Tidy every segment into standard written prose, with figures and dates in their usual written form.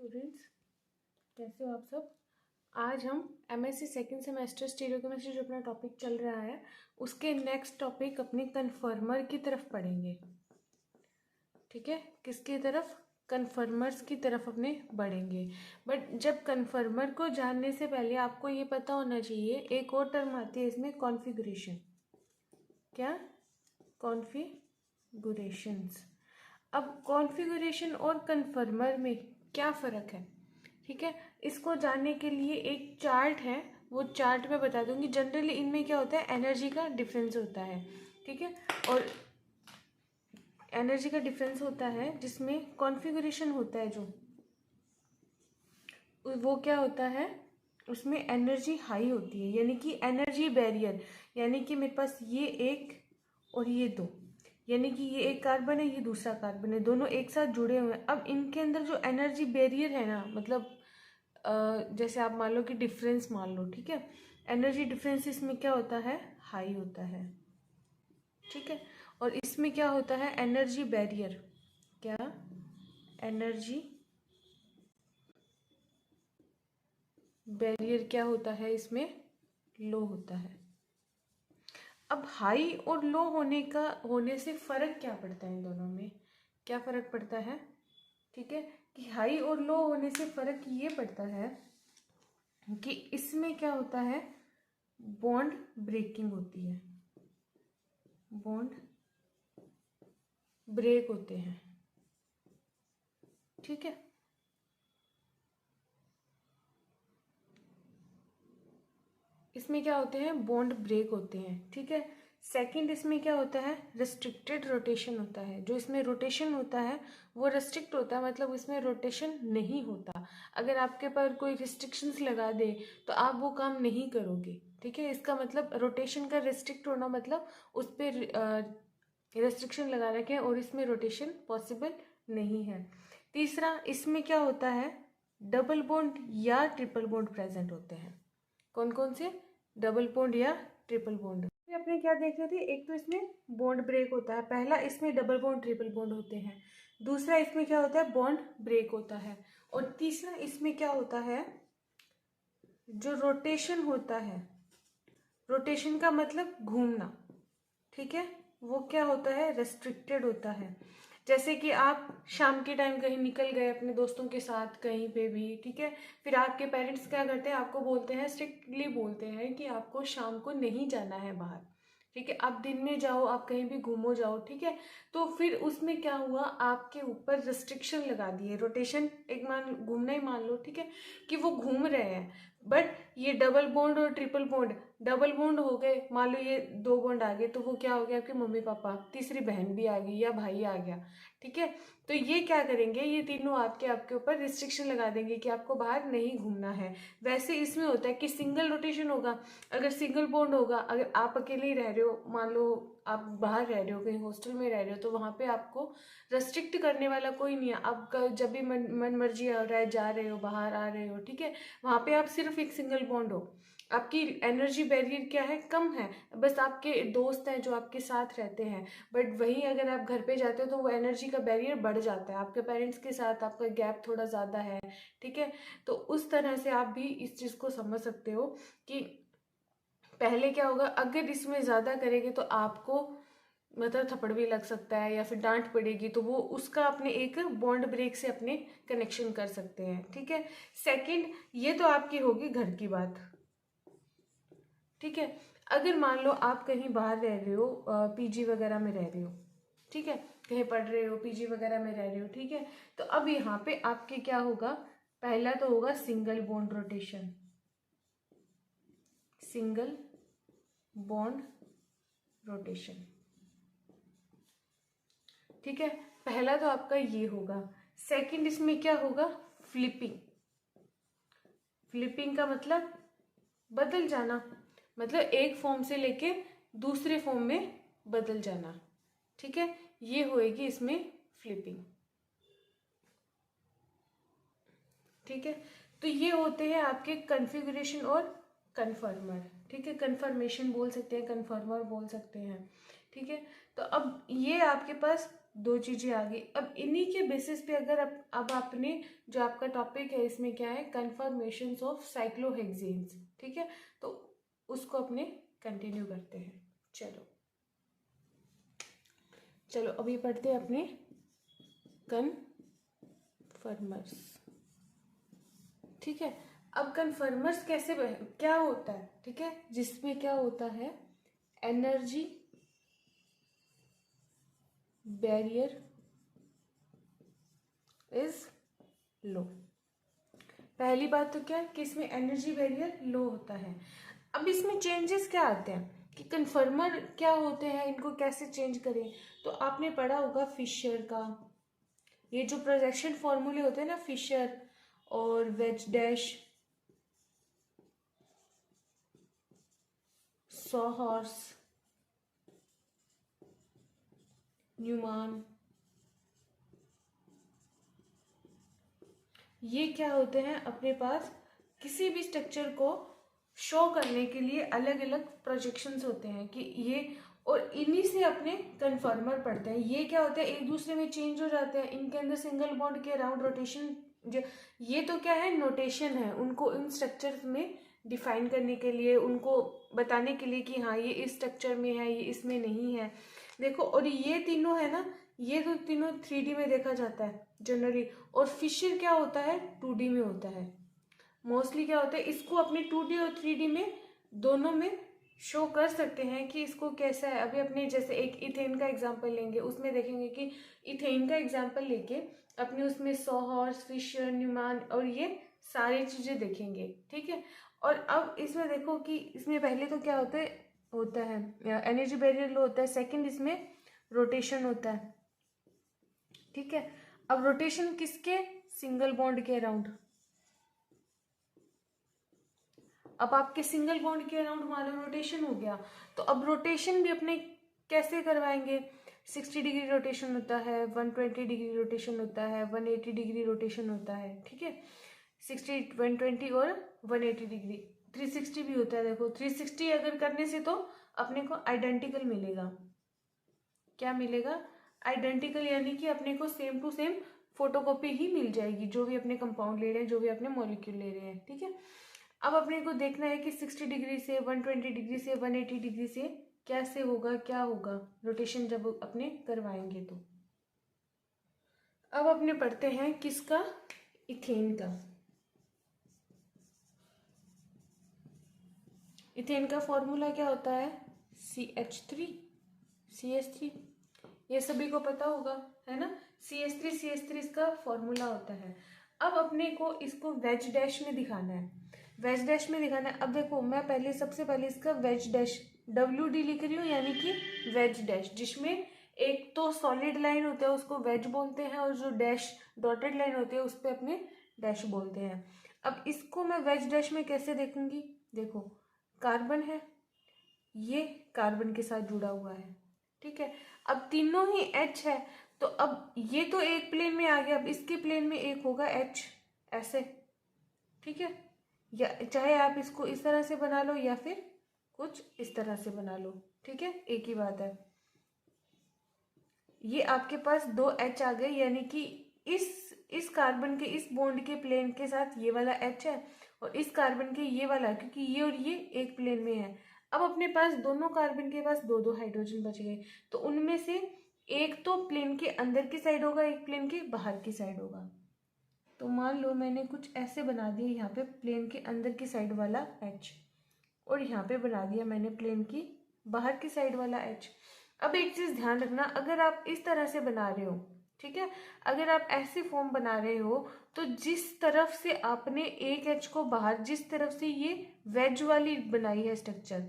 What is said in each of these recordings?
Students, कैसे हो आप सब। आज हम एमएससी सेकंड सेमेस्टर स्टीरियोकेमिस्ट्री जो अपना टॉपिक चल रहा है उसके नेक्स्ट टॉपिक अपने कन्फर्मर की तरफ पढ़ेंगे। ठीक है, किसकी तरफ? कन्फर्मर्स की तरफ अपने बढ़ेंगे। बट जब कन्फर्मर को जानने से पहले आपको ये पता होना चाहिए, एक और टर्म आती है इसमें, कॉन्फ़िगरेशन। क्या? कॉन्फ़िगरेशंस। अब कॉन्फ़िगरेशन और कन्फर्मर में क्या फ़र्क है? ठीक है, इसको जानने के लिए एक चार्ट है, वो चार्ट मैं बता दूंगी। जनरली इनमें क्या होता है, एनर्जी का डिफरेंस होता है। ठीक है, और एनर्जी का डिफरेंस होता है जिसमें कॉन्फ़िगरेशन होता है जो, वो क्या होता है, उसमें एनर्जी हाई होती है, यानी कि एनर्जी बैरियर, यानी कि मेरे पास ये एक और ये दो, यानी कि ये एक कार्बन है, ये दूसरा कार्बन है, दोनों एक साथ जुड़े हुए हैं। अब इनके अंदर जो एनर्जी बैरियर है ना, मतलब जैसे आप मान लो कि डिफरेंस मान लो, ठीक है, एनर्जी डिफरेंस इसमें क्या होता है, हाई होता है। ठीक है, और इसमें क्या होता है, एनर्जी बैरियर, क्या? एनर्जी बैरियर क्या होता है इसमें, लो होता है। अब हाई और लो होने से फर्क क्या पड़ता है, इन दोनों में क्या फर्क पड़ता है? ठीक है, कि हाई और लो होने से फर्क ये पड़ता है कि इसमें क्या होता है, बॉन्ड ब्रेकिंग होती है, बॉन्ड ब्रेक होते हैं। ठीक है, इसमें क्या होते हैं, बॉन्ड ब्रेक होते हैं। ठीक है, सेकंड इसमें क्या होता है, रेस्ट्रिक्टेड रोटेशन होता है। जो इसमें रोटेशन होता है वो रेस्ट्रिक्ट होता है, मतलब इसमें रोटेशन नहीं होता। अगर आपके पर कोई रिस्ट्रिक्शंस लगा दे तो आप वो काम नहीं करोगे। ठीक है, इसका मतलब रोटेशन का रेस्ट्रिक्ट होना मतलब उस पर रेस्ट्रिक्शन लगा रखे और इसमें रोटेशन पॉसिबल नहीं है। तीसरा इसमें क्या होता है, डबल बॉन्ड या ट्रिपल बॉन्ड प्रेजेंट होते हैं। कौन कौन से? डबल बॉन्ड या ट्रिपल बॉन्ड। अपने क्या देख रहे थे, एक तो इसमें बॉन्ड ब्रेक होता है, पहला इसमें डबल बॉन्ड ट्रिपल बॉन्ड होते हैं, दूसरा इसमें क्या होता है, बॉन्ड ब्रेक होता है, और तीसरा इसमें क्या होता है, जो रोटेशन होता है, रोटेशन का मतलब घूमना। ठीक है, वो क्या होता है, रेस्ट्रिक्टेड होता है। जैसे कि आप शाम के टाइम कहीं निकल गए अपने दोस्तों के साथ कहीं पे भी, ठीक है, फिर आपके पेरेंट्स क्या करते हैं, आपको बोलते हैं, स्ट्रिक्टली बोलते हैं कि आपको शाम को नहीं जाना है बाहर। ठीक है, आप दिन में जाओ, आप कहीं भी घूमो जाओ। ठीक है, तो फिर उसमें क्या हुआ, आपके ऊपर रिस्ट्रिक्शन लगा दिए, रोटेशन एक मान घूमना ही मान लो, ठीक है, कि वो घूम रहे हैं। बट ये डबल बॉन्ड और ट्रिपल बॉन्ड, डबल बॉन्ड हो गए, मान लो ये दो बॉन्ड आ गए, तो वो क्या हो गया, आपके मम्मी पापा, तीसरी बहन भी आ गई या भाई आ गया। ठीक है, तो ये क्या करेंगे, ये तीनों आपके आपके ऊपर रिस्ट्रिक्शन लगा देंगे कि आपको बाहर नहीं घूमना है। वैसे इसमें होता है कि सिंगल रोटेशन होगा, अगर सिंगल बॉन्ड होगा, अगर आप अकेले ही रह रहे हो, मान लो आप बाहर रह रहे हो, कहीं हॉस्टल में रह रहे हो, तो वहाँ पे आपको रेस्ट्रिक्ट करने वाला कोई नहीं है। आप जब भी मन मर्जी आ रहा है, जा रहे हो, बाहर आ रहे हो, ठीक है, वहाँ पे आप सिर्फ एक सिंगल बॉन्ड हो, आपकी एनर्जी बैरियर क्या है, कम है, बस आपके दोस्त हैं जो आपके साथ रहते हैं। बट वहीं अगर आप घर पे जाते हो तो वो एनर्जी का बैरियर बढ़ जाता है, आपके पेरेंट्स के साथ आपका गैप थोड़ा ज़्यादा है। ठीक है, तो उस तरह से आप भी इस चीज़ को समझ सकते हो कि पहले क्या होगा, अगर इसमें ज़्यादा करेंगे तो आपको मतलब थप्पड़ भी लग सकता है या फिर डांट पड़ेगी, तो वो उसका अपने एक बॉन्ड ब्रेक से अपने कनेक्शन कर सकते हैं। ठीक है, सेकंड, ये तो आपकी होगी घर की बात। ठीक है, अगर मान लो आप कहीं बाहर रह रहे हो, पीजी वगैरह में रह रहे हो, ठीक है, कहीं पढ़ रहे हो, पीजी वगैरह में रह रहे हो, ठीक है, तो अब यहाँ पे आपके क्या होगा, पहला तो होगा single bond rotation, single bond rotation. ठीक है, पहला तो आपका ये होगा। सेकंड इसमें क्या होगा, फ्लिपिंग। फ्लिपिंग का मतलब बदल जाना, मतलब एक फॉर्म से लेके दूसरे फॉर्म में बदल जाना। ठीक है, ये होएगी इसमें फ्लिपिंग। ठीक है, तो ये होते हैं आपके कन्फिगरेशन और कन्फर्मर। ठीक है, कन्फर्मेशन बोल सकते हैं, कन्फर्मर बोल सकते हैं। ठीक है, तो अब ये आपके पास दो चीजें आ गई। अब इन्हीं के बेसिस पे अगर अब आपने जो आपका टॉपिक है इसमें क्या है, कन्फर्मेशंस ऑफ साइक्लोहेक्सेन्स, ठीक है, तो उसको अपने कंटिन्यू करते हैं। चलो अभी पढ़ते हैं अपने कन्फर्मर्स, ठीक है। अब कन्फर्मर्स कैसे क्या होता है, ठीक है, जिसमें क्या होता है, एनर्जी बैरियर इज लो। पहली बात तो क्या है कि इसमें एनर्जी बैरियर लो होता है। अब इसमें चेंजेस क्या आते हैं कि कन्फर्मर क्या होते हैं, इनको कैसे चेंज करें। तो आपने पढ़ा होगा फिशर का, ये जो प्रोजेक्शन फॉर्मूले होते हैं ना, फिशर और वेज डैश, सॉहर्स, न्यूमान, ये क्या होते हैं, अपने पास किसी भी स्ट्रक्चर को शो करने के लिए अलग अलग प्रोजेक्शंस होते हैं कि ये, और इन्हीं से अपने कन्फर्मर पढ़ते हैं। ये क्या होता है, एक दूसरे में चेंज हो जाते हैं, इनके अंदर सिंगल बॉन्ड के अराउंड रोटेशन, ये तो क्या है, नोटेशन है, उनको इन स्ट्रक्चर्स में डिफाइन करने के लिए, उनको बताने के लिए कि हाँ ये इस स्ट्रक्चर में है, ये इसमें नहीं है। देखो, और ये तीनों है ना, ये तो तीनों 3D में देखा जाता है जनरली, और फिशर क्या होता है, 2D में होता है। मोस्टली क्या होता है, इसको अपने 2D और 3D में दोनों में शो कर सकते हैं कि इसको कैसा है। अभी अपने जैसे एक इथेन का एग्जांपल लेंगे, उसमें देखेंगे कि इथेन का एग्जांपल लेके अपने उसमें सॉहर्स, फिशर, न्यूमान और ये सारी चीजें देखेंगे, ठीक है। और अब इसमें देखो कि इसमें पहले तो क्या होता है एनर्जी बैरियर लो होता है, सेकंड इसमें रोटेशन होता है, ठीक है। अब रोटेशन किसके, सिंगल बॉन्ड के अराउंड। अब आपके सिंगल बॉन्ड के अराउंड मान लो रोटेशन हो गया, तो अब रोटेशन भी अपने कैसे करवाएंगे, 60 डिग्री रोटेशन होता है, 120 डिग्री रोटेशन होता है, 180 डिग्री रोटेशन होता है, ठीक है। 60, 120 और 180 डिग्री, 360 भी होता है। देखो 360 अगर करने से तो अपने को आइडेंटिकल मिलेगा, क्या मिलेगा, आइडेंटिकल, यानी कि अपने को सेम टू सेम फोटोकॉपी ही मिल जाएगी, जो भी अपने कंपाउंड ले रहे हैं, जो भी अपने मॉलिक्यूल ले रहे हैं, ठीक है। अब अपने को देखना है कि 60 डिग्री से, 120 डिग्री से, 180 डिग्री से कैसे होगा, क्या होगा रोटेशन जब अपने करवाएंगे। तो अब अपने पढ़ते हैं किसका, इथेन का। इथेन का फॉर्मूला क्या होता है, CH3 CH3, ये सभी को पता होगा, है ना। CH3 इसका फॉर्मूला होता है। अब अपने को इसको वेज डैश में दिखाना है, वेज डैश में दिखाना है। अब देखो मैं पहले सबसे पहले इसका वेज डैश WD लिख रही हूँ, यानी कि वेज डैश, जिसमें एक तो सॉलिड लाइन होता है उसको वेज बोलते हैं, और जो डैश डॉटेड लाइन होती है उस पर अपने डैश बोलते हैं। अब इसको मैं वेज डैश में कैसे देखूंगी, देखो कार्बन है, ये कार्बन के साथ जुड़ा हुआ है, ठीक है। अब तीनों ही H है, तो अब ये तो एक प्लेन में आ गया, अब इसके प्लेन में एक होगा H, ऐसे, ठीक है। या चाहे आप इसको इस तरह से बना लो या फिर कुछ इस तरह से बना लो, ठीक है, एक ही बात है। ये आपके पास दो H आ गए, यानी कि इस कार्बन के इस बॉन्ड के प्लेन के साथ ये वाला H है, और इस कार्बन के ये वाला, क्योंकि ये और ये एक प्लेन में है। अब अपने पास दोनों कार्बन के पास दो दो हाइड्रोजन बच गए, तो उनमें से एक तो प्लेन के अंदर की साइड होगा, एक प्लेन के बाहर की साइड होगा। तो मान लो मैंने कुछ ऐसे बना दिया, यहाँ पे प्लेन के अंदर की साइड वाला H, और यहाँ पे बना दिया मैंने प्लेन की बाहर की साइड वाला H। अब एक चीज ध्यान रखना, अगर आप इस तरह से बना रहे हो, ठीक है, अगर आप ऐसे फॉर्म बना रहे हो, तो जिस तरफ से आपने एक H को बाहर, जिस तरफ से ये वेज वाली बनाई है स्ट्रक्चर,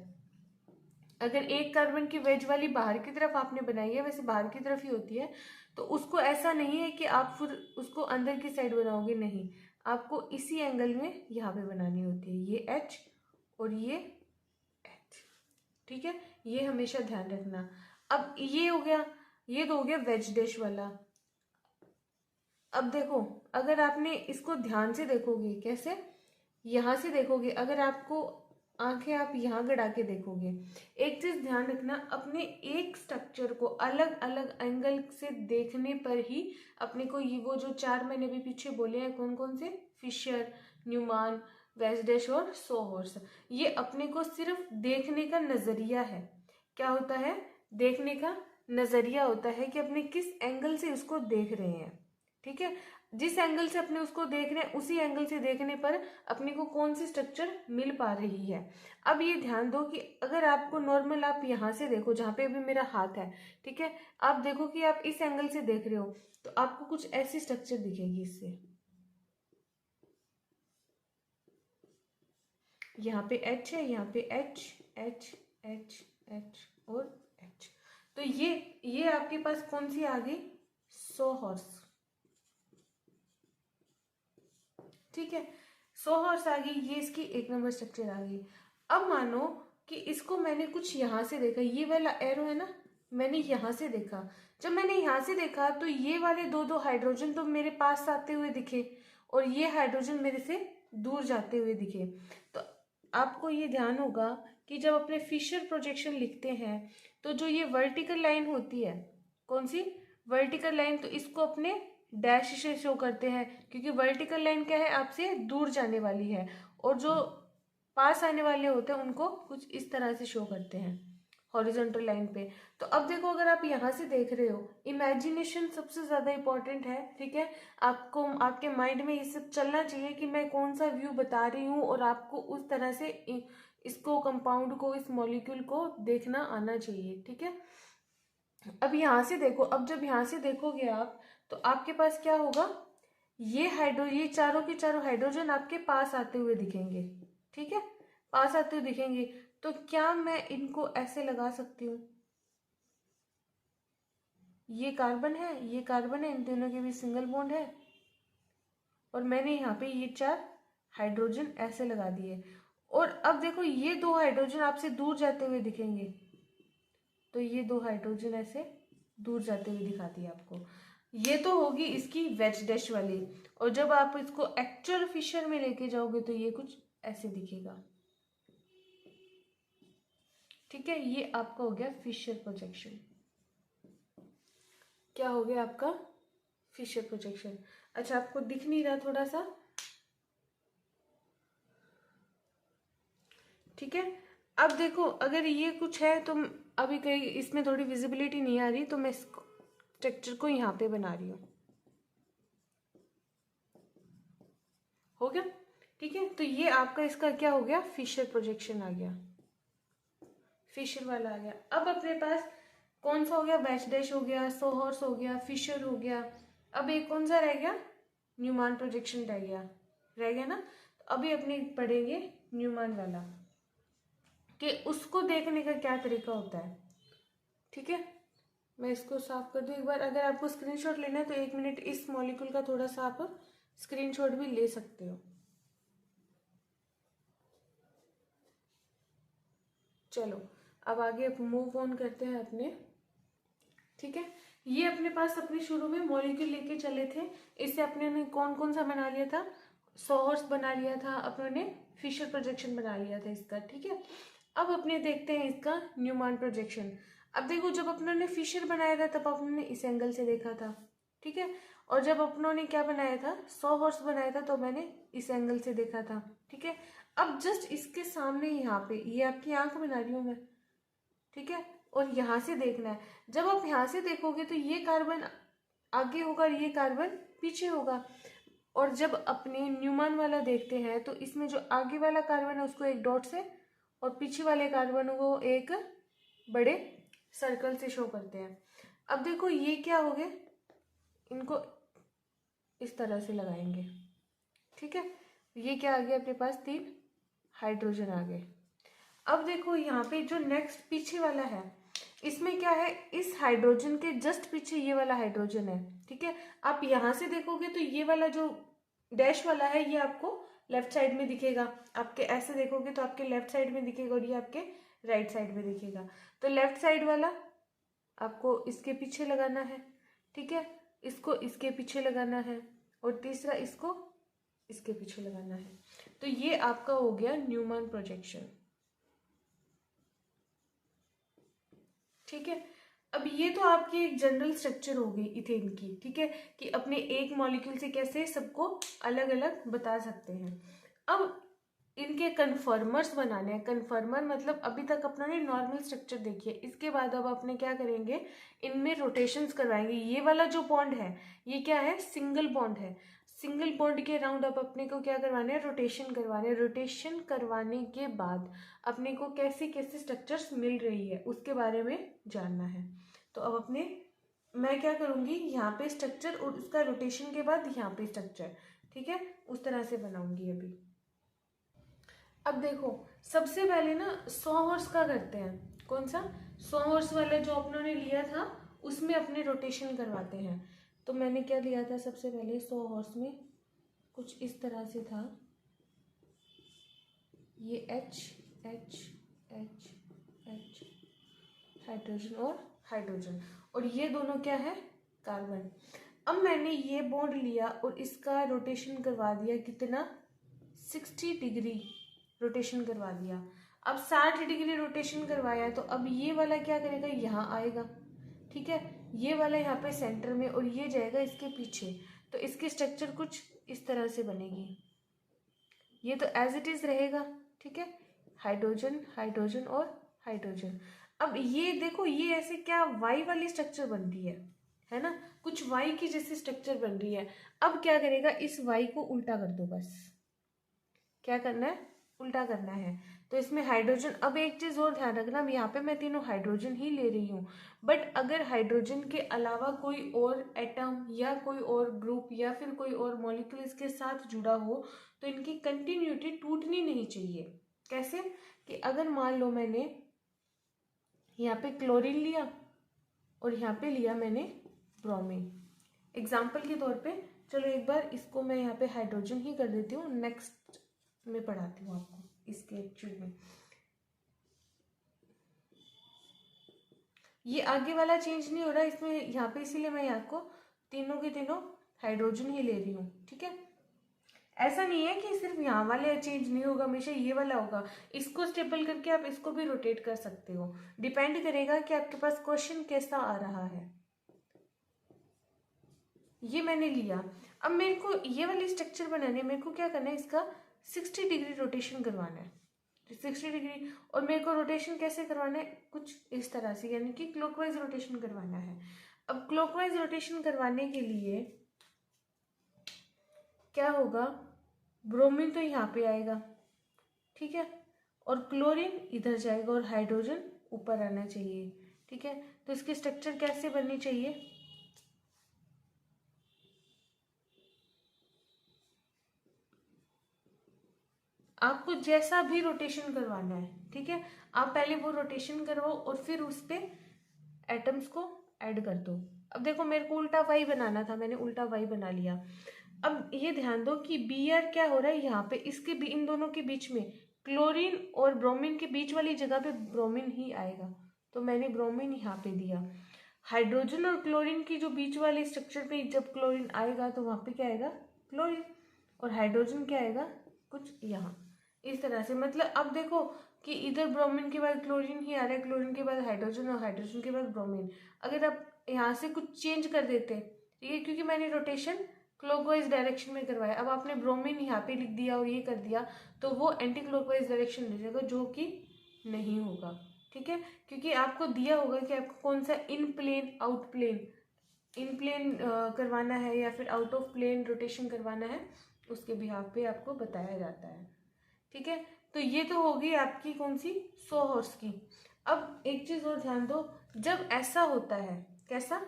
अगर एक कार्बन की वेज वाली बाहर की तरफ आपने बनाई है, वैसे बाहर की तरफ ही होती है, तो उसको ऐसा नहीं है कि आप फिर उसको अंदर की साइड बनाओगे, नहीं, आपको इसी एंगल में यहाँ पे बनानी होती है, ये H और ये H, ठीक है, ये हमेशा ध्यान रखना। अब ये हो गया, ये तो हो गया वेज डैश वाला। अब देखो, अगर आपने इसको ध्यान से देखोगे, कैसे, यहां से देखोगे, अगर आपको आंखें आप यहाँ गड़ा के देखोगे। एक चीज ध्यान रखना, अपने एक स्ट्रक्चर को अलग अलग एंगल से देखने पर ही अपने को ये वो जो चार मैंने भी पीछे बोले हैं, कौन कौन से, फिशर, न्यूमान, वेस्डेश और सोहर्स, ये अपने को सिर्फ देखने का नजरिया है। क्या होता है? देखने का नजरिया होता है कि अपने किस एंगल से उसको देख रहे हैं। ठीक है, जिस एंगल से अपने उसको देख रहे हैं उसी एंगल से देखने पर अपने को कौन सी स्ट्रक्चर मिल पा रही है। अब ये ध्यान दो कि अगर आपको नॉर्मल आप यहाँ से देखो, जहाँ पे अभी मेरा हाथ है, ठीक है, आप देखो कि आप इस एंगल से देख रहे हो तो आपको कुछ ऐसी स्ट्रक्चर दिखेगी। इससे यहाँ पे एच है, यहाँ पे एच एच एच एच और एच, तो ये आपके पास कौन सी आ गई? सोहॉर्स। ठीक है, सोहॉर्स आ गई, ये इसकी एक नंबर स्ट्रक्चर आ गई। अब मानो कि इसको मैंने कुछ यहां से देखा, ये वाला एरो है ना, मैंने यहां से देखा। जब मैंने यहां से देखा तो ये वाले दो दो हाइड्रोजन तो मेरे पास आते हुए दिखे और ये हाइड्रोजन मेरे से दूर जाते हुए दिखे। तो आपको ये ध्यान होगा कि जब अपने फिशर प्रोजेक्शन लिखते हैं तो जो ये वर्टिकल लाइन होती है, कौन सी वर्टिकल लाइन, तो इसको अपने डैश से शो करते हैं, क्योंकि वर्टिकल लाइन क्या है, आपसे दूर जाने वाली है, और जो पास आने वाले होते हैं उनको कुछ इस तरह से शो करते हैं हॉरिजॉन्टल लाइन पे। तो अब देखो, अगर आप यहाँ से देख रहे हो, इमेजिनेशन सबसे ज्यादा इंपॉर्टेंट है। ठीक है, आपको आपके माइंड में ये सब चलना चाहिए कि मैं कौन सा व्यू बता रही हूँ, और आपको उस तरह से इसको, कंपाउंड को, इस मॉलिक्यूल को देखना आना चाहिए। ठीक है, अब यहाँ से देखो, अब जब यहाँ से देखोगे आप तो आपके पास क्या होगा, ये चारों के चारों हाइड्रोजन आपके पास आते हुए दिखेंगे। ठीक है, पास आते हुए दिखेंगे। तो क्या मैं इनको ऐसे लगा सकती हूँ? ये कार्बन है, ये कार्बन है, इन दोनों के बीच सिंगल बॉन्ड है, और मैंने यहाँ पे ये चार हाइड्रोजन ऐसे लगा दिए। और अब देखो, ये दो हाइड्रोजन आपसे दूर जाते हुए दिखेंगे, तो ये दो हाइड्रोजन ऐसे दूर जाते हुए दिखा दिए आपको। ये तो होगी इसकी वेज डैश वाली, और जब आप इसको एक्चुअल फिशर में लेके जाओगे तो ये कुछ ऐसे दिखेगा। ठीक है, ये आपका हो गया फिशर प्रोजेक्शन। क्या हो गया आपका? Fischer projection. अच्छा, आपको दिख नहीं रहा थोड़ा सा? ठीक है, अब देखो, अगर ये कुछ है तो अभी कहीं इसमें थोड़ी विजिबिलिटी नहीं आ रही, तो मैं स्ट्रक्चर को यहाँ पे बना रही हूँ। हो गया? ठीक है, तो ये आपका इसका क्या हो गया? फिशर प्रोजेक्शन आ गया, फिशर वाला आ गया। अब अपने पास कौन सा हो गया? वेज डैश हो गया, सोहर्स हो गया, फिशर हो गया। अब एक कौन सा रह गया? न्यूमान प्रोजेक्शन रह गया ना। तो अभी अपने पढ़ेंगे न्यूमान वाला, कि उसको देखने का क्या तरीका होता है। ठीक है, मैं इसको साफ कर दूं एक बार। अगर आपको स्क्रीनशॉट लेना है तो 1 मिनट इस मॉलिक्यूल का थोड़ा सा आप स्क्रीनशॉट भी ले सकते हो। चलो, अब आगे मूव ऑन करते हैं अपने। ठीक है, ये अपने पास अपने शुरू में मॉलिक्यूल लेके चले थे। इससे अपने ने कौन कौन सा बना लिया था? सोहर्स बना लिया था, अपने ने फिशर प्रोजेक्शन बना लिया था इसका। ठीक है, अब अपने देखते हैं इसका न्यूमान प्रोजेक्शन। अब देखो, जब अपनों ने फिशर बनाया था तब अपनों ने इस एंगल से देखा था। ठीक है, और जब अपनों ने क्या बनाया था? सोहर्स बनाया था, तो मैंने इस एंगल से देखा था। ठीक है, अब जस्ट इसके सामने यहाँ पे, ये आपकी आंख बना रही हूँ मैं। ठीक है, और यहाँ से देखना है। जब आप यहाँ से देखोगे तो ये कार्बन आगे होगा और ये कार्बन पीछे होगा। और जब अपने न्यूमान वाला देखते हैं तो इसमें जो आगे वाला कार्बन है उसको एक डॉट से, और पीछे वाले कार्बन को एक बड़े सर्कल से शो करते हैं। अब देखो, ये क्या हो गए, इनको इस तरह से लगाएंगे। ठीक है, ये क्या आ गया अपने पास? 3 हाइड्रोजन आ गए। अब देखो, यहाँ पे जो नेक्स्ट पीछे वाला है, इसमें क्या है? इस हाइड्रोजन के जस्ट पीछे ये वाला हाइड्रोजन है। ठीक है, आप यहाँ से देखोगे तो ये वाला जो डैश वाला है ये आपको लेफ्ट साइड में दिखेगा। आपके ऐसे देखोगे तो आपके लेफ्ट साइड में दिखेगा, और ये आपके राइट साइड में दिखेगा। तो लेफ्ट साइड वाला आपको इसके पीछे लगाना है। ठीक है, इसको इसके पीछे लगाना है, और तीसरा इसको इसके पीछे लगाना है। तो ये आपका हो गया न्यूमान प्रोजेक्शन। ठीक है। अब ये तो आपकी एक जनरल स्ट्रक्चर हो गई इथेन की, ठीक है, कि अपने एक मॉलिक्यूल से कैसे सबको अलग अलग बता सकते हैं। अब इनके कन्फर्मर्स बनाने हैं। कन्फर्मर मतलब अभी तक अपना ने नॉर्मल स्ट्रक्चर देखिए, इसके बाद अब अपने क्या करेंगे, इनमें रोटेशंस करवाएंगे। ये वाला जो बॉन्ड है ये क्या है, सिंगल बॉन्ड है। सिंगल बॉन्ड के अराउंड अब अपने को क्या करवाना है, रोटेशन करवाने। रोटेशन करवाने के बाद अपने को कैसी कैसी स्ट्रक्चर्स मिल रही है उसके बारे में जानना है। तो अब अपने मैं क्या करूँगी, यहाँ पे स्ट्रक्चर और उसका रोटेशन के बाद यहाँ पे स्ट्रक्चर, ठीक है, उस तरह से बनाऊंगी अभी। अब देखो सबसे पहले ना 100 हॉर्स का करते हैं। कौन सा, 100 हॉर्स वाला जो अपनों ने लिया था उसमें अपने रोटेशन करवाते हैं। तो मैंने क्या लिया था सबसे पहले, 100 हॉर्स में कुछ इस तरह से था, ये H H H H hydrogen और हाइड्रोजन, और ये दोनों क्या है, कार्बन। अब मैंने ये बॉन्ड लिया और इसका रोटेशन करवा दिया, कितना, 60 डिग्री रोटेशन करवा दिया। अब 60 डिग्री रोटेशन करवाया तो अब ये वाला क्या करेगा, यहाँ आएगा, ठीक है, ये वाला यहाँ पे सेंटर में और ये जाएगा इसके पीछे। तो इसकी स्ट्रक्चर कुछ इस तरह से बनेगी। ये तो एज इट इज रहेगा, ठीक है, हाइड्रोजन हाइड्रोजन और हाइड्रोजन। अब ये देखो ये ऐसे क्या वाई वाली स्ट्रक्चर बन रही है ना, कुछ वाई की जैसी स्ट्रक्चर बन रही है। अब क्या करेगा, इस वाई को उल्टा कर दो, बस क्या करना है, उल्टा करना है। तो इसमें हाइड्रोजन, अब एक चीज और ध्यान रखना, यहाँ पे मैं तीनों हाइड्रोजन ही ले रही हूँ, बट अगर हाइड्रोजन के अलावा कोई और एटम या कोई और ग्रुप या फिर कोई और मॉलिक्यूल इसके साथ जुड़ा हो तो इनकी कंटिन्यूटी टूटनी नहीं चाहिए। कैसे, कि अगर मान लो मैंने यहाँ पे क्लोरीन लिया और यहाँ पे लिया मैंने ब्रोमीन, एग्जाम्पल के तौर पे, चलो एक बार इसको मैं यहाँ पे हाइड्रोजन ही कर देती हूँ, नेक्स्ट में पढ़ाती हूँ आपको इसके एक्चुअल में। ये आगे वाला चेंज नहीं हो रहा इसमें यहाँ पे, इसीलिए मैं यहाँ को तीनों के तीनों हाइड्रोजन ही ले रही हूँ, ठीक है। ऐसा नहीं है कि सिर्फ यहाँ वाले चेंज नहीं होगा, हमेशा ये वाला होगा। इसको स्टेबल करके आप इसको भी रोटेट कर सकते हो, डिपेंड करेगा कि आपके पास क्वेश्चन कैसा आ रहा है। ये मैंने लिया, अब मेरे को ये वाली स्ट्रक्चर बनाने, मेरे को क्या करना है, इसका 60 डिग्री रोटेशन करवाना है, 60 डिग्री। और मेरे को रोटेशन कैसे करवाना है, कुछ इस तरह से, यानी कि क्लॉकवाइज रोटेशन करवाना है। अब क्लॉकवाइज रोटेशन करवाने के लिए क्या होगा, ब्रोमीन तो यहाँ पे आएगा, ठीक है, और क्लोरीन इधर जाएगा और हाइड्रोजन ऊपर आना चाहिए, ठीक है। तो इसकी स्ट्रक्चर कैसे बननी चाहिए, आपको जैसा भी रोटेशन करवाना है, ठीक है, आप पहले वो रोटेशन करवाओ और फिर उस पर एटम्स को ऐड कर दो। अब देखो मेरे को उल्टा वाई बनाना था, मैंने उल्टा वाई बना लिया। अब ये ध्यान दो कि बी आर क्या हो रहा है यहाँ पे, इसके भी इन दोनों के बीच में क्लोरीन और ब्रोमीन के बीच वाली जगह पे ब्रोमीन ही आएगा, तो मैंने ब्रोमीन यहाँ पे दिया। हाइड्रोजन और क्लोरीन की जो बीच वाले स्ट्रक्चर पे जब क्लोरीन आएगा तो वहाँ पे क्या आएगा, क्लोरीन, और हाइड्रोजन क्या आएगा, कुछ यहाँ इस तरह से। मतलब अब देखो कि इधर ब्रोमीन के बाद क्लोरीन ही आ रहा है, क्लोरीन के बाद हाइड्रोजन और हाइड्रोजन के बाद ब्रोमीन। अगर आप यहाँ से कुछ चेंज कर देते, ठीक है, क्योंकि मैंने रोटेशन क्लॉकवाइज डायरेक्शन में करवाया, अब आपने ब्रोमीन यहाँ पे लिख दिया और ये कर दिया तो वो एंटी क्लॉकवाइज डायरेक्शन ले जाएगा, जो कि नहीं होगा, ठीक है, क्योंकि आपको दिया होगा कि आपको कौन सा इन प्लेन आउट प्लेन, इन प्लेन करवाना है या फिर आउट ऑफ प्लेन रोटेशन करवाना है, उसके बिहाफ पे आपको बताया जाता है, ठीक है। तो ये तो होगी आपकी कौन सी, 100 हॉर्स की। अब एक चीज और ध्यान दो, जब ऐसा होता है, कैसा,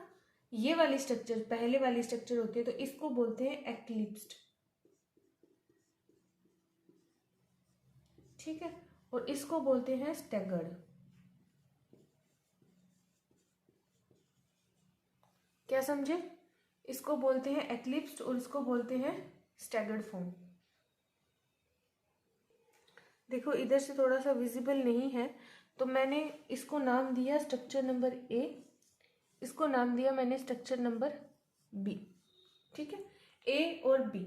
ये वाली स्ट्रक्चर पहले वाली स्ट्रक्चर होती है तो इसको बोलते हैं एक्लिप्स्ड, ठीक है, और इसको बोलते हैं स्टैगर्ड। क्या समझे, इसको बोलते हैं एक्लिप्स्ड और इसको बोलते हैं स्टैगर्ड फॉर्म। देखो इधर से थोड़ा सा विजिबल नहीं है, तो मैंने इसको नाम दिया स्ट्रक्चर नंबर ए, इसको नाम दिया मैंने स्ट्रक्चर नंबर बी, ठीक है, ए और बी।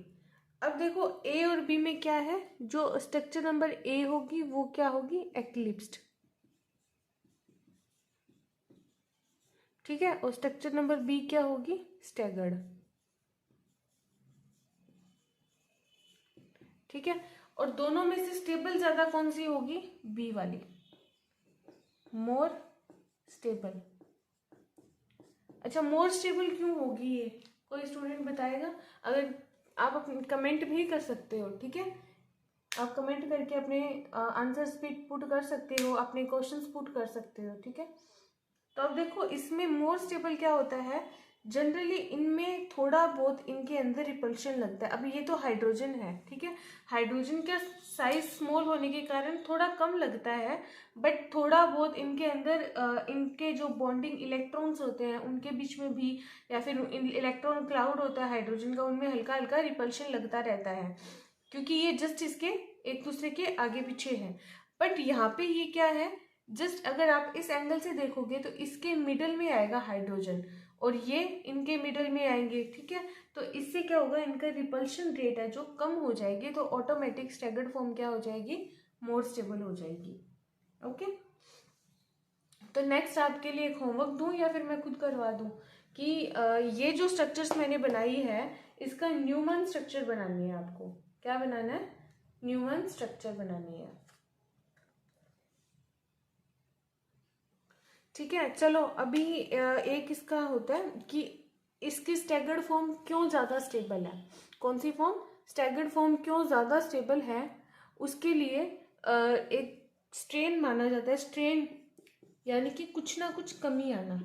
अब देखो ए और बी में क्या है, जो स्ट्रक्चर नंबर ए होगी वो क्या होगी, एक्लिप्स्ड, ठीक है, और स्ट्रक्चर नंबर बी क्या होगी, स्टैगर्ड। ठीक है, और दोनों में से स्टेबल ज्यादा कौन सी होगी, बी वाली, मोर स्टेबल। अच्छा, मोर स्टेबल क्यों होगी ये, कोई स्टूडेंट बताएगा? अगर आप अपने कमेंट भी कर सकते हो, ठीक है, आप कमेंट करके अपने आंसर्स भी पुट कर सकते हो, अपने क्वेश्चंस पुट कर सकते हो, ठीक है। तो अब देखो इसमें मोर स्टेबल क्या होता है, जनरली इनमें थोड़ा बहुत इनके अंदर रिपल्शन लगता है। अभी ये तो हाइड्रोजन है, ठीक है, हाइड्रोजन का साइज स्मॉल होने के कारण थोड़ा कम लगता है, बट थोड़ा बहुत इनके अंदर इनके जो बॉन्डिंग इलेक्ट्रॉन्स होते हैं उनके बीच में भी, या फिर इलेक्ट्रॉन क्लाउड होता है हाइड्रोजन का, उनमें हल्का हल्का रिपल्शन लगता रहता है, क्योंकि ये जस्ट इसके एक दूसरे के आगे पीछे है। बट यहाँ पे ये क्या है, जस्ट अगर आप इस एंगल से देखोगे तो इसके मिडल में आएगा हाइड्रोजन और ये इनके मिडल में आएंगे, ठीक है। तो इससे क्या होगा, इनका रिपल्शन रेट है जो कम हो जाएगी, तो ऑटोमेटिक स्टैगर्ड फॉर्म क्या हो जाएगी, मोर स्टेबल हो जाएगी। ओके, तो नेक्स्ट आपके लिए एक होमवर्क दूं या फिर मैं खुद करवा दूं कि ये जो स्ट्रक्चर्स मैंने बनाई है इसका न्यूमन स्ट्रक्चर बनानी है आपको। क्या बनाना है, न्यूमन स्ट्रक्चर बनानी है। ठीक है, चलो अभी एक इसका होता है कि इसकी स्टैगर्ड फॉर्म क्यों ज्यादा स्टेबल है, कौन सी फॉर्म, स्टैगर्ड फॉर्म क्यों ज्यादा स्टेबल है, उसके लिए एक स्ट्रेन माना जाता है। स्ट्रेन यानी कि कुछ ना कुछ कमी आना,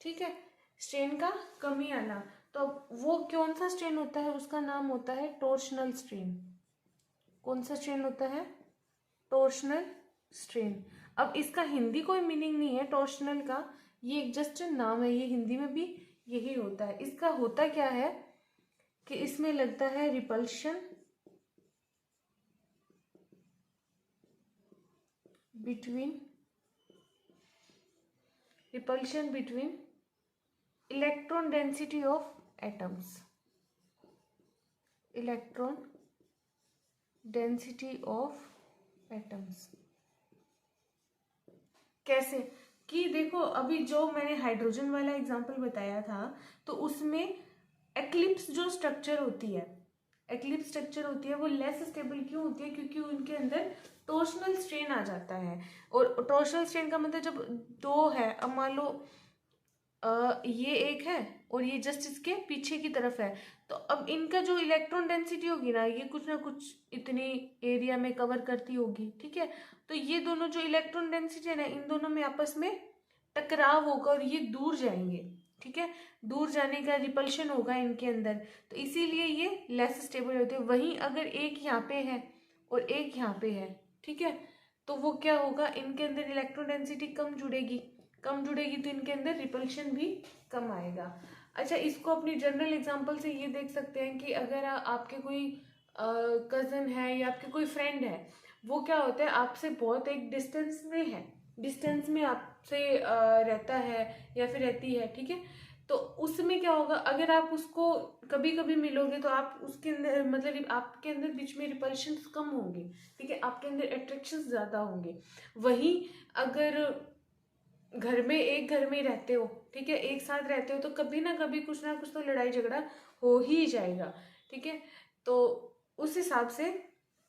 ठीक है, स्ट्रेन का कमी आना। तो वो कौन सा स्ट्रेन होता है, उसका नाम होता है टॉर्शनल स्ट्रेन। कौन सा स्ट्रेन होता है, टॉर्शनल स्ट्रेन। अब इसका हिंदी कोई मीनिंग नहीं है टॉर्शनल का, ये एक जस्ट नाम है, ये हिंदी में भी यही होता है। इसका होता क्या है कि इसमें लगता है repulsion between electron density of atoms, electron density of atoms. कैसे कि देखो अभी जो मैंने हाइड्रोजन वाला एग्जांपल बताया था, तो उसमें एक्लिप्स जो स्ट्रक्चर होती है, एक्लिप्स स्ट्रक्चर होती है वो लेस स्टेबल क्यों होती है, क्योंकि उनके अंदर टॉर्शनल स्ट्रेन आ जाता है। और टॉर्शनल स्ट्रेन का मतलब जब दो है, अब मान लो ये एक है और ये जस्ट इसके पीछे की तरफ है, तो अब इनका जो इलेक्ट्रॉन डेंसिटी होगी ना, ये कुछ ना कुछ इतनी एरिया में कवर करती होगी, ठीक है। तो ये दोनों जो इलेक्ट्रॉन डेंसिटी है ना, इन दोनों में आपस में टकराव होगा और ये दूर जाएंगे, ठीक है, दूर जाने का रिपल्शन होगा इनके अंदर, तो इसीलिए ये लेस स्टेबल होते हैं। वहीं अगर एक यहाँ पे है और एक यहाँ पे है, ठीक है, तो वो क्या होगा, इनके अंदर इलेक्ट्रॉन डेंसिटी कम जुड़ेगी तो इनके अंदर रिपल्शन भी कम आएगा। अच्छा, इसको अपनी जनरल एग्जांपल से ये देख सकते हैं कि अगर आपके कोई कजन है या आपके कोई फ्रेंड है, वो क्या होता है आपसे बहुत एक डिस्टेंस में है, डिस्टेंस में आपसे रहता है या फिर रहती है, ठीक है। तो उसमें क्या होगा, अगर आप उसको कभी कभी मिलोगे तो आप उसके अंदर मतलब आपके अंदर बीच में रिपल्शन कम होंगे, ठीक है, आपके अंदर अट्रैक्शन ज्यादा होंगे। वहीं अगर एक घर में रहते हो, ठीक है, एक साथ रहते हो, तो कभी ना कभी कुछ ना कुछ तो लड़ाई झगड़ा हो ही जाएगा, ठीक है। तो उस हिसाब से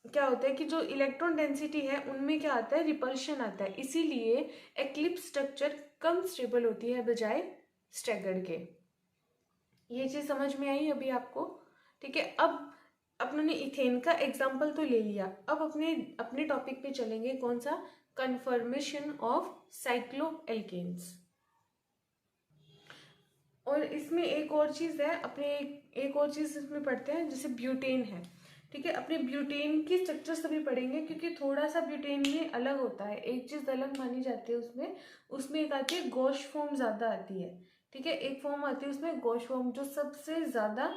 क्या होता है कि जो इलेक्ट्रॉन डेंसिटी है उनमें क्या आता है, रिपल्शन आता है, इसीलिए एक्लिप्स स्ट्रक्चर कम स्टेबल होती है बजाय स्टैगर्ड के। ये चीज समझ में आई अभी आपको, ठीक है। अब अपने इथेन का एग्जाम्पल तो ले लिया, अब अपने टॉपिक पे चलेंगे, कौन सा, कन्फर्मेशन ऑफ साइक्लोएल्केन्स। और इसमें एक और चीज है, एक और चीज इसमें पढ़ते हैं, जैसे ब्यूटेन है, ठीक है। अपने ब्यूटेन की स्ट्रक्चर सभी पढ़ेंगे क्योंकि थोड़ा सा ब्यूटेन में अलग होता है, एक चीज अलग मानी जाती है उसमें एक आती है गॉश फॉर्म ज्यादा आती है, ठीक है, एक फॉर्म आती है उसमें गॉश फॉर्म जो सबसे ज्यादा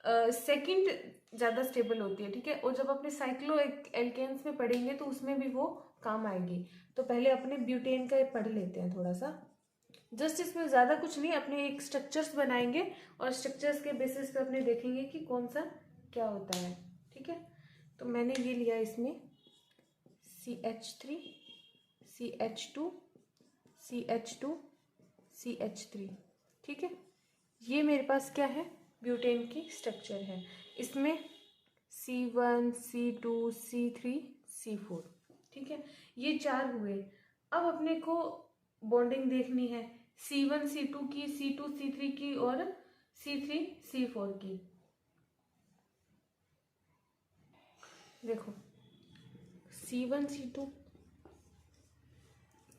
सेकंड ज्यादा स्टेबल होती है, ठीक है। और जब अपने साइक्लो एल्केन्स में पढ़ेंगे तो उसमें भी वो काम आएगी। तो पहले अपने ब्यूटेन का पढ़ लेते हैं थोड़ा सा, जस्ट इसमें ज्यादा कुछ नहीं, अपने एक स्ट्रक्चर्स बनाएंगे और स्ट्रक्चर्स के बेसिस पे अपने देखेंगे कि कौन सा क्या होता है, ठीक है। तो मैंने ये लिया इसमें CH3 CH2 CH2 CH3। ठीक है, ये मेरे पास क्या है, ब्यूटेन की स्ट्रक्चर है। इसमें C1, C2, C3, C4। ठीक है, ये 4 हुए। अब अपने को बॉन्डिंग देखनी है C1 C2 की, C2 C3 की और C3 C4 की। देखो C1 C2,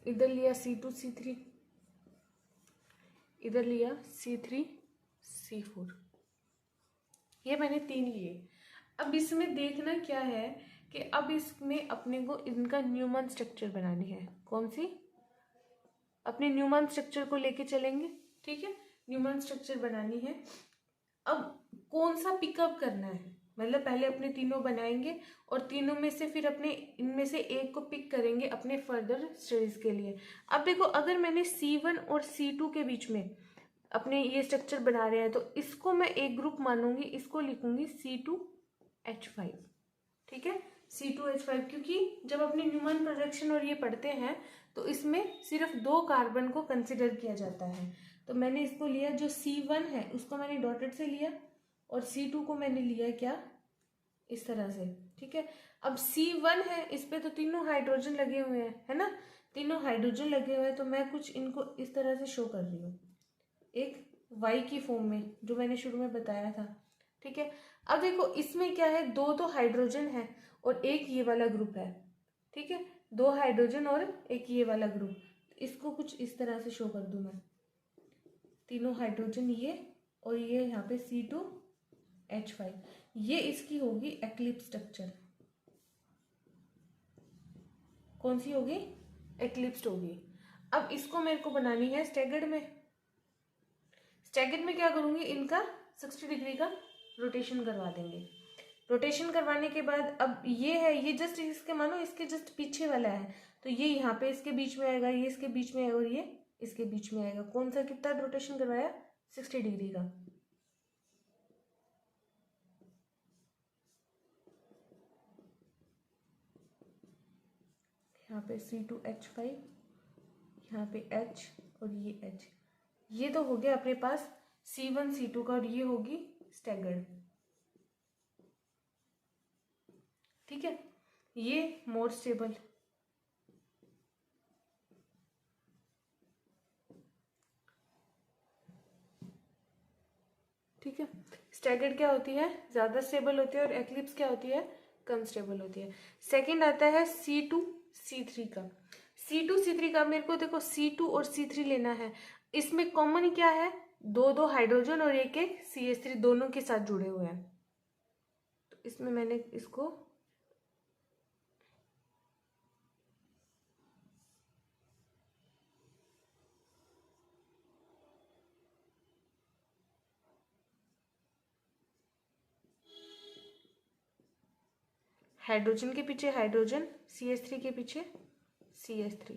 इधर लिया C2 C3, इधर लिया C3 C4, ये मैंने 3 लिए। अब इसमें देखना क्या है कि अब इसमें अपने को इनका न्यूमन स्ट्रक्चर बनानी है। कौन सी? अपने न्यूमन स्ट्रक्चर को लेके चलेंगे। ठीक है, न्यूमन स्ट्रक्चर बनानी है। अब कौन सा पिकअप करना है, मतलब पहले अपने तीनों बनाएंगे और तीनों में से फिर अपने इनमें से एक को पिक करेंगे अपने फर्दर स्टडीज के लिए। अब देखो, अगर मैंने C1 और C2 के बीच में अपने ये स्ट्रक्चर बना रहे हैं तो इसको मैं एक ग्रुप मानूंगी, इसको लिखूंगी C2H5। ठीक है, C2H5, क्योंकि जब अपने न्यूमन प्रोजेक्शन और ये पढ़ते हैं तो इसमें सिर्फ 2 कार्बन को कंसिडर किया जाता है। तो मैंने इसको लिया, जो C1 है उसको मैंने डॉटेड से लिया और C2 को मैंने लिया क्या, इस तरह से। ठीक है, अब C1 है, इस पे तो तीनों हाइड्रोजन लगे हुए हैं, है ना, तीनों हाइड्रोजन लगे हुए हैं। तो मैं कुछ इनको इस तरह से शो कर रही हूँ, एक Y की फॉर्म में, जो मैंने शुरू में बताया था। ठीक है, अब देखो इसमें क्या है, 2 तो हाइड्रोजन है और एक ये वाला ग्रुप है। ठीक है, 2 हाइड्रोजन और एक ये वाला ग्रुप, इसको कुछ इस तरह से शो कर दूं मैं, तीनों हाइड्रोजन ये और ये यहाँ पे C2H5, ये इसकी होगी एक्लिप्स स्ट्रक्चर। कौन सी होगी? एक्लिप्स्ड होगी। अब इसको मेरे को बनानी है स्टैगर्ड में। स्टैगर्ड में क्या करूंगी, इनका 60 डिग्री का रोटेशन करवा देंगे। रोटेशन करवाने के बाद अब ये है, ये जस्ट इसके मानो इसके जस्ट पीछे वाला है, तो ये यहाँ पे इसके बीच में आएगा, ये इसके बीच में आएगा और ये इसके बीच में आएगा। कौन सा कितना रोटेशन करवाया? 60 डिग्री का। यहाँ पे C2H5, यहाँ पे H और ये H, ये तो हो गया अपने पास C1 C2 का, और ये होगी स्टैगर्ड। ठीक है, ये मोर स्टेबल। ठीक है, स्टैगर्ड क्या होती है? ज्यादा स्टेबल होती है, और एक्लिप्स क्या होती है? कम स्टेबल होती है। सेकंड आता है C2 C3 का। C2 C3 का मेरे को देखो C2 और C3 लेना है। इसमें कॉमन क्या है? 2 हाइड्रोजन और एक CH3 दोनों के साथ जुड़े हुए हैं। तो इसमें मैंने इसको हाइड्रोजन के पीछे हाइड्रोजन, CH3 के पीछे CH3।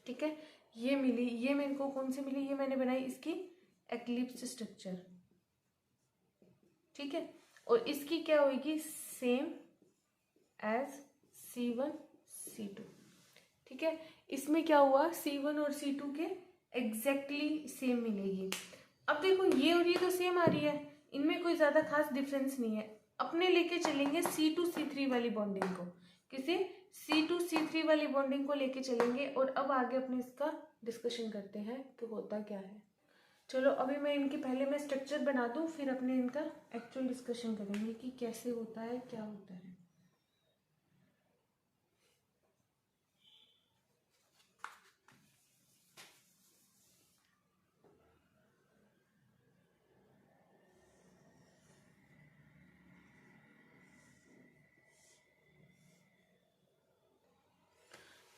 ठीक है, ये मिली, ये मेरे को कौन सी मिली? ये मैंने बनाई इसकी एक्लिप्स स्ट्रक्चर। ठीक है, और इसकी क्या होगी? Same as C1 C2। ठीक है, इसमें क्या हुआ? C1 और C2 के एग्जैक्टली सेम मिलेगी। अब देखो ये और ये तो सेम आ रही है, इनमें कोई ज्यादा खास डिफरेंस नहीं है। अपने लेके चलेंगे C2 C3 वाली बॉन्डिंग को, किसे? C2 C3 वाली बॉन्डिंग को लेके चलेंगे, और अब आगे अपने इसका डिस्कशन करते हैं कि होता क्या है। चलो अभी मैं इनकी पहले मैं स्ट्रक्चर बना दूं, फिर अपने इनका एक्चुअल डिस्कशन करेंगे कि कैसे होता है, क्या होता है।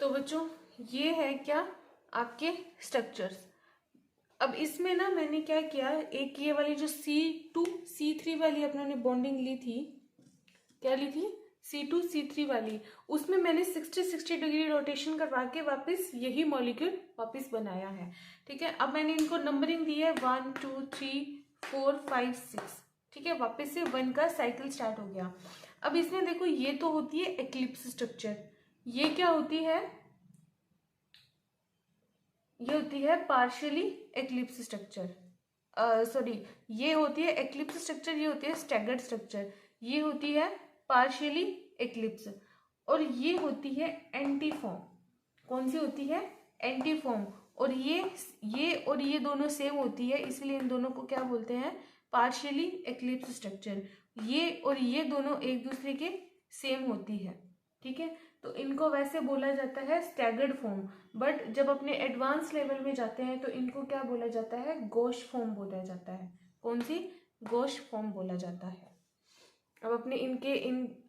तो बच्चों ये है क्या? आपके स्ट्रक्चर्स। अब इसमें ना मैंने क्या किया, एक ये वाली जो C2 C3 वाली अपने ने बॉन्डिंग ली थी, क्या ली थी? C2 C3 वाली, उसमें मैंने 60 डिग्री रोटेशन करवा के वापस यही मॉलिक्यूल वापस बनाया है। ठीक है, अब मैंने इनको नंबरिंग दी है 1 2 3 4 5 6। ठीक है, वापस से 1 का साइकिल स्टार्ट हो गया। अब इसमें देखो ये तो होती है एक्लिप्स स्ट्रक्चर, ये क्या होती है? ये होती है पार्शियली एक्लिप्स स्ट्रक्चर, सॉरी, ये होती है एक्लिप्स स्ट्रक्चर, ये होती है स्टैगर्ड स्ट्रक्चर, ये होती है पार्शियली एक्लिप्स, और ये होती है एंटीफॉर्म। कौन सी होती है? एंटीफॉर्म। और ये दोनों सेम होती है, इसलिए इन दोनों को क्या बोलते हैं? Partially eclipse structure. ये और ये दोनों एक दूसरे के सेम होती है, ठीक है। तो इनको वैसे बोला जाता है स्टैगर्ड फॉर्म, बट जब अपने एडवांस लेवल में जाते हैं तो इनको क्या बोला जाता है? गोश फॉर्म बोला जाता है। कौन सी? गोश फॉर्म बोला जाता है। अब अपने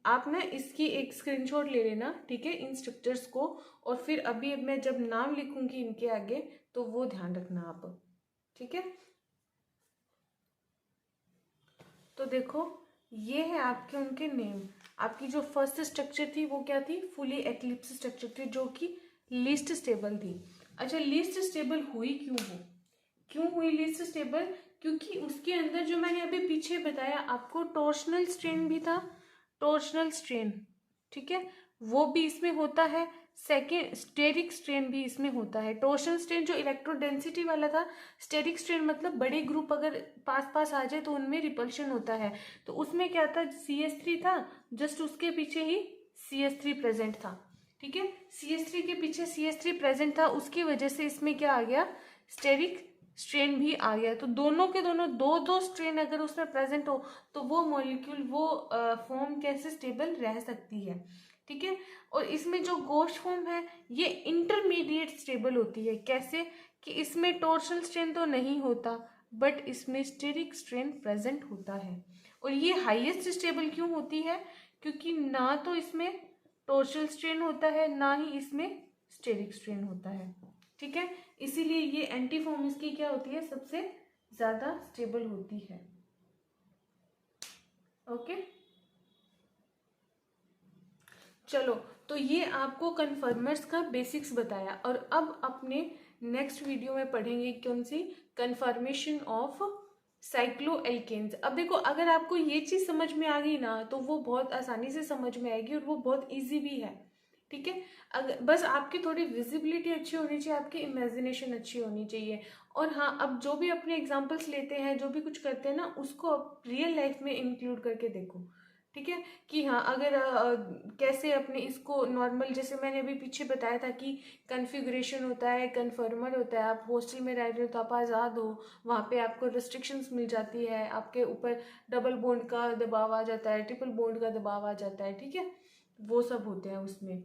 आप ना इसकी एक स्क्रीनशॉट ले लेना, ठीक है, इन स्ट्रक्चर्स को, और फिर अभी अब मैं जब नाम लिखूंगी इनके आगे तो वो ध्यान रखना आप, ठीक है। तो देखो, ये है आपके उनके नेम। आपकी जो फर्स्ट स्ट्रक्चर थी वो क्या थी? फुली एक्लिप्स स्ट्रक्चर थी, जो कि लीस्ट स्टेबल थी। अच्छा, लीस्ट स्टेबल हुई क्यों हुई लीस्ट स्टेबल? क्योंकि उसके अंदर जो मैंने अभी पीछे बताया आपको, टॉर्शनल स्ट्रेन भी था, टॉर्शनल स्ट्रेन, ठीक है, वो भी इसमें होता है। सेकेंड, स्टेरिक स्ट्रेन भी इसमें होता है। टॉर्शनल स्ट्रेन जो इलेक्ट्रोडेंसिटी वाला था, स्टेरिक स्ट्रेन मतलब बड़े ग्रुप अगर पास पास आ जाए तो उनमें रिपल्शन होता है। तो उसमें क्या था? CH3 था, जस्ट उसके पीछे ही CH3 प्रेजेंट था, ठीक है। CH3 के पीछे CH3 प्रेजेंट था, उसकी वजह से इसमें क्या आ गया? स्टेरिक स्ट्रेन भी आ गया। तो दोनों के दोनों दो स्ट्रेन अगर उसमें प्रेजेंट हो तो वो मॉलिक्यूल, वो फॉर्म कैसे स्टेबल रह सकती है, ठीक है। और इसमें जो गोश फॉर्म है ये इंटरमीडिएट स्टेबल होती है। कैसे? कि इसमें टॉर्शनल स्ट्रेन तो नहीं होता, बट इसमें स्टेरिक स्ट्रेन प्रेजेंट होता है। और ये हाईएस्ट स्टेबल क्यों होती है? क्योंकि ना तो इसमें टॉर्शनल स्ट्रेन होता है, ना ही इसमें स्टेरिक स्ट्रेन होता है, ठीक है। इसीलिए ये एंटीफॉर्म इसकी क्या होती है? सबसे ज्यादा स्टेबल होती है। ओके, चलो, तो ये आपको कन्फर्मर्स का बेसिक्स बताया, और अब अपने नेक्स्ट वीडियो में पढ़ेंगे कौन सी? Confirmation of cycloalkenes. अब देखो, अगर आपको ये चीज समझ में आ गई ना तो वो बहुत आसानी से समझ में आएगी, और वो बहुत इजी भी है, ठीक है। अगर बस आपकी थोड़ी विजिबिलिटी अच्छी होनी चाहिए, आपकी इमेजिनेशन अच्छी होनी चाहिए। और हाँ, अब जो भी अपने एग्जाम्पल्स लेते हैं, जो भी कुछ करते हैं ना, उसको आप रियल लाइफ में इंक्लूड करके देखो, ठीक है। कि हाँ, अगर कैसे अपने इसको नॉर्मल, जैसे मैंने अभी पीछे बताया था कि कन्फिग्रेशन होता है, कन्फर्मर होता है। आप हॉस्टल में रह रहे हो तो आप आज़ाद हो, वहाँ पे आपको रिस्ट्रिक्शंस मिल जाती है, आपके ऊपर डबल बॉन्ड का दबाव आ जाता है, ट्रिपल बॉन्ड का दबाव आ जाता है, ठीक है। वो सब होते हैं उसमें।